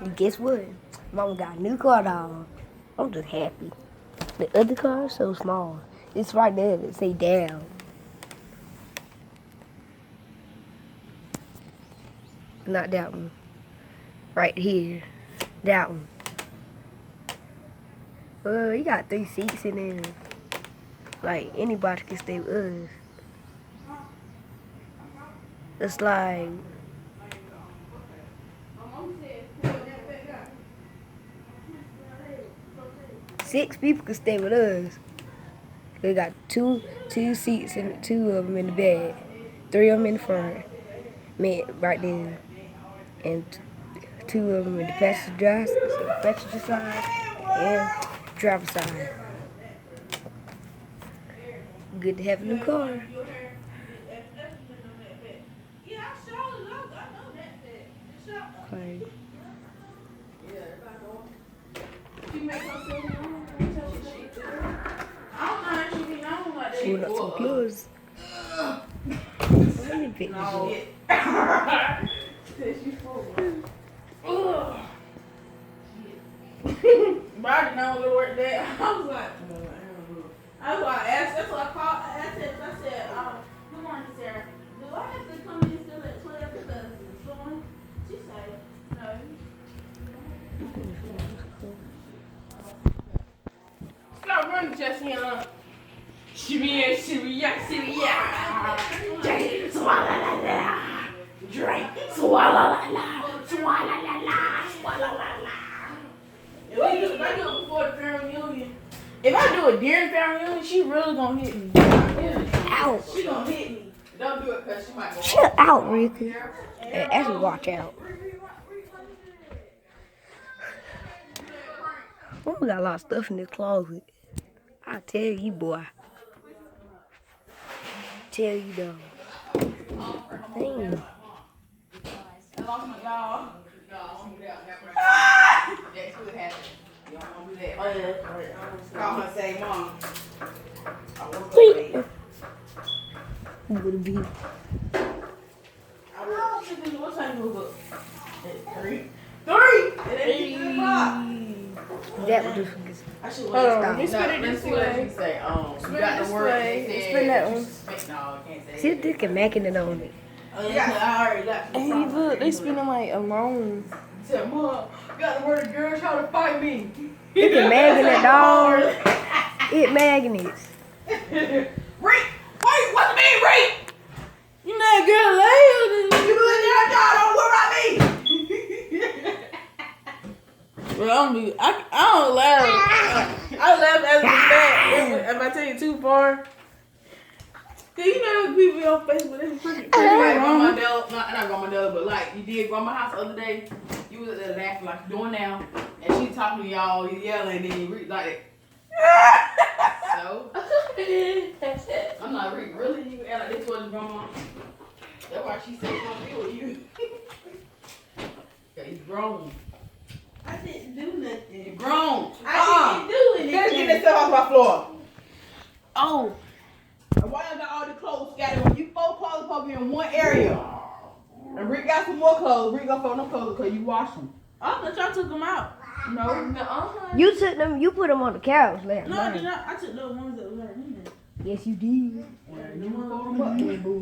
And guess what? Mama got a new car, dog. I'm just happy. The other car is so small. It's right there that say down. Not that one. Right here. That one. You got 3 seats in there. Like, anybody can stay with us. It's like... 6 people can stay with us. We got two seats and 2 of them in the back. 3 of them in the front. Right there. And 2 of them in the passenger side and driver's side. Good to have a new car. Okay. Pulled up some clothes. Let me pick this up. But I didn't know where work there. I was like, I asked, that's what I called. I said, good morning, Sarah. Do I have to come in still at 12 because it's showing? She said, no. Stop running, Jesse. Shibia. Drink, swalala. Drink, swalala. If I do it before the family reunion, if I do it during family reunion, she really gonna hit me. Ouch. She gonna hit me. Don't do it because she might go. Shut out, Ricky. Hey, actually, watch out. Oh, we got a lot of stuff in this closet. I tell you, boy. Tell you, though. Damn. I lost my dog. That could happen. You don't want to do that. Oh, yeah. Call her and say, Mom. I work late. Would be. What time you move up? 3. 3! That would just. I should Hold on. You spin it this way. Say, you got the word. Spin that one. No, I can't say See if they can making it on it. Oh, yeah, I already got the Hey, look, they spinning like alone. Said, Mom, you got the word girl trying to fight me. It can magnet, dog. It magnets. Rick! Wait, what do you mean, Rick? You know that girl later. You in there, dog, don't worry about me. Well, I don't laugh. I laugh as a fact. If I tell you too far. Cause you know those people on Facebook, they be pretty Like Grandma Della, not Grandma Della, but like you did Grandma house the other day. You was there laughing like you're doing now, and she talking to y'all, you yelling, and then you read like so. I'm like, Rick, really? You act like this wasn't Grandma? That's why she said she don't deal with you. He's grown. I didn't do nothing. You're grown. I didn't do anything. Let's get this stuff off my floor. Oh. And why you got all the clothes scattered? When you 4 clothes supposed to be in one area. And Rick got some more clothes. Rick gonna fold them clothes because you wash them. I thought y'all took them out. No. You took them. You put them on the couch last No, I night. did not. I took the ones that were in there. Yes, you did. Well, you fold them up, boo.